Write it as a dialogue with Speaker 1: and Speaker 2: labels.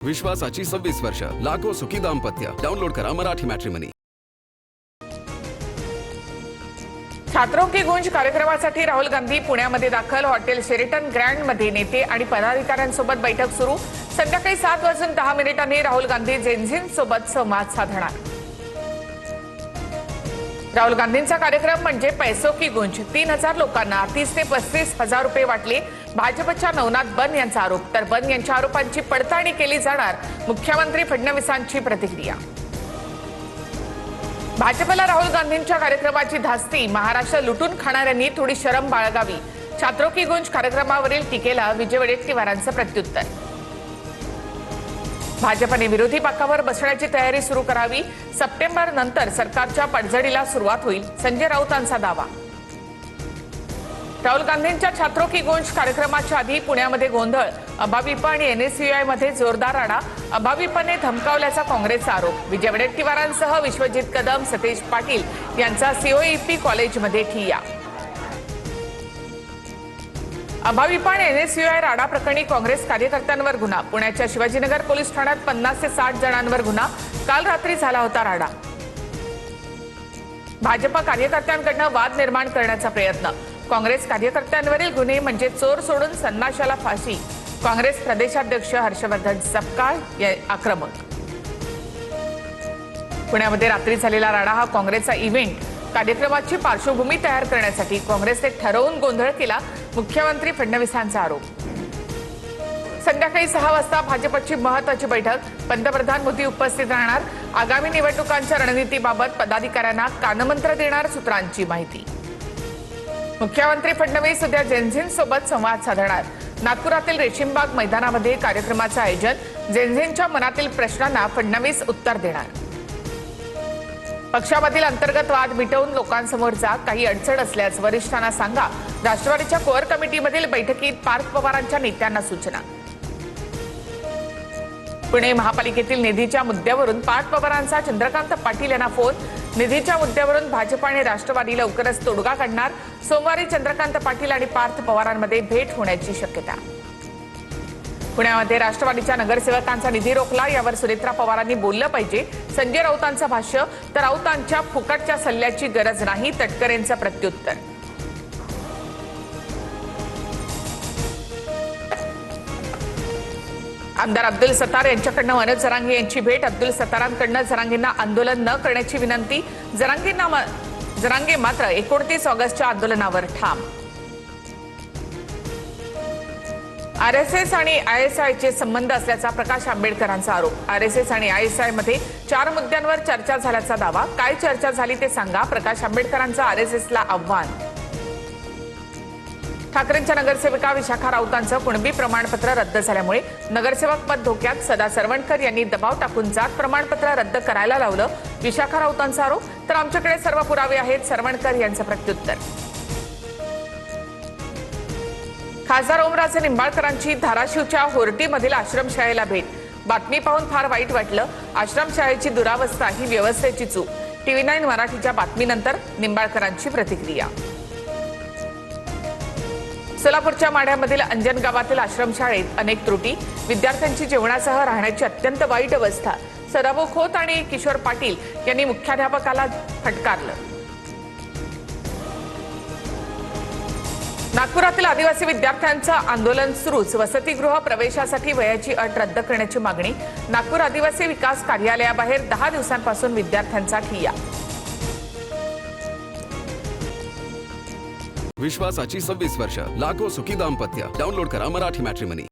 Speaker 1: विश्वासाची 26 वर्ष, लाखो सुखी दाम्पत्य. डाउनलोड करा मराठी मॅट्रिमनी.
Speaker 2: छात्रों की गूंज कार्यक्रमासाठी राहुल गांधी पुण्यामध्ये दाखल. हॉटेल शेरिटन ग्रँड मध्ये नेते आणि पदाधिकाऱ्यांसोबत बैठक सुरू. संध्याकाळी 7:10 राहुल गांधी जेनझींसोबत संवाद साधणार. राहुल गांधींचा कार्यक्रम म्हणजे पैसों की गूंज. 3,000 लोकांना 30 ते 35 हजार रुपये वाटले. भाजपच्या नवनाथ बन यांचा आरोप. तर बन यांच्या आरोपांची पडताळणी केली जाणार. मुख्यमंत्री फडणवीसांची प्रतिक्रिया. भाजपला राहुल गांधींच्या कार्यक्रमाची धास्ती. महाराष्ट्र लुटून खाणाऱ्यांनी थोडी शरम बाळगावी. छात्रों की गूंज कार्यक्रमावरील टीकेला विजय वडेट्टीवारांचं प्रत्युत्तर. भाजपने विरोधी बाकावर बसण्याची तयारी सुरू करावी. सप्टेंबर नंतर सरकारच्या पडझडीला सुरुवात होईल. संजय राऊतांचा दावा. राहुल गांधींच्या छात्रों की गूंज कार्यक्रमाच्या आधी पुण्यामध्ये गोंधळ. अभाविप आणि एनएसयूआय मध्ये जोरदार राडा. अभाविपने धमकावल्याचा काँग्रेसचा आरोप. विजय वडेट्टीवारांसह विश्वजित कदम, सतेज पाटील यांचा सीओईपी कॉलेजमध्ये ठिय्या. अभाविप आणि एनएसयूआय राडा प्रकरणी काँग्रेस कार्यकर्त्यांवर गुन्हा. पुण्याच्या शिवाजीनगर पोलीस ठाण्यात 50 ते 60 जणांवर गुन्हा. काल रात्री झाला होता राडा. भाजप कार्यकर्त्यांकडून वाद निर्माण करण्याचा प्रयत्न. काँग्रेस कार्यकर्त्यांवरील गुन्हे म्हणजे चोर सोडून सन्नाशाला फाशी. काँग्रेस प्रदेशाध्यक्ष हर्षवर्धन सपकाळ आक्रमक. पुण्यामध्ये रात्री झालेला राडा हा काँग्रेसचा इव्हेंट. कार्यक्रमाची पार्श्वभूमी तयार करण्यासाठी काँग्रेसने ठरवून गोंधळ केला. मुख्यमंत्री फडणवीसांचा आरोप. संध्याकाळी 6 वाजता भाजपची महत्त्वाची बैठक. पंतप्रधान मोदी उपस्थित राहणार. आगामी निवडणुकांच्या रणनीतीबाबत पदाधिकाऱ्यांना कानमंत्र देणार. सूत्रांची माहिती. मुख्यमंत्री फडणवीस उद्या जेनझींसोबत संवाद साधणार. नागपुरातील रेशीमबाग मैदानामध्ये कार्यक्रमाचं आयोजन. जेनझींच्या मनातील प्रश्नांना फडणवीस उत्तर देणार. पक्षामधील अंतर्गत वाद मिटवून लोकांसमोर जा. काही अडचण असल्यास वरिष्ठांना सांगा. राष्ट्रवादीच्या कोअर कमिटीमधील बैठकीत पार्थ पवारांच्या नेत्यांना सूचना. पुणे महापालिकेतील निधीच्या मुद्द्यावरून पार्थ पवारांचा चंद्रकांत पाटील यांना फोन. निधीच्या मुद्द्यावरून भाजप आणि राष्ट्रवादी लवकरच तोडगा काढणार. सोमवारी चंद्रकांत पाटील आणि पार्थ पवारांमध्ये भेट होण्याची शक्यता. पुण्यामध्ये राष्ट्रवादीच्या नगरसेवकांचा निधी रोखला. यावर सुनेत्रा पवारांनी बोललं पाहिजे. संजय राऊतांचं भाष्य. तर राऊतांच्या फुकटच्या सल्ल्याची गरज नाही. तटकरेंचं प्रत्युत्तर. आमदार अब्दुल सत्तार यांच्याकडनं मनोज जरांगे यांची भेट. अब्दुल सत्तारांकडनं जरांगेंना आंदोलन न करण्याची विनंती. जरांगे मात्र 29 ऑगस्टच्या आंदोलनावर ठाम. आरएसएस आणि आयएसआयचे संबंध असल्याचा प्रकाश आंबेडकरांचा आरोप. आरएसएस आणि आयएसआय मध्ये 4 मुद्द्यांवर चर्चा झाल्याचा दावा. काय चर्चा झाली ते सांगा. प्रकाश आंबेडकरांचं आरएसएसला आव्हान. ठाकरेंच्या नगरसेविका विशाखा राऊतांचं कुणबी प्रमाणपत्र रद्द झाल्यामुळे नगरसेवक पद धोक्यात. सदा सरवणकर यांनी दबाव टाकून जात प्रमाणपत्र रद्द करायला लावलं. विशाखा राऊतांचा आरोप. तर आमच्याकडे सर्व पुरावे आहेत. सरवणकर यांचं प्रत्युत्तर. खासदार ओमराजे निंबाळकरांची धाराशिवच्या होर्टीमधील आश्रमशाळेला भेट. बातमी पाहून फार वाईट वाटलं. आश्रमशाळेची दुरावस्था ही व्यवस्थेची चूक. TV9 मराठीच्या बातमीनंतर निंबाळकरांची प्रतिक्रिया. सोलापूरच्या माढ्यामधील अंजन गावातील आश्रमशाळेत अनेक त्रुटी. विद्यार्थ्यांची जेवणासह राहण्याची अत्यंत वाईट अवस्था. सदाभाऊ खोत आणि किशोर पाटील यांनी मुख्याध्यापकाला फटकारलं. नागपुरातील आदिवासी विद्यार्थ्यांचं आंदोलन सुरूच. वसतिगृह प्रवेशासाठी वयाची अट रद्द करण्याची मागणी. नागपूर आदिवासी विकास कार्यालयाबाहेर 10 दिवसांपासून विद्यार्थ्यांचा ठिय्या.
Speaker 1: विश्वासाची 26 वर्ष, लाखो सुखी दाम्पत्य. डाउनलोड करा मराठी मॅट्रिमनी.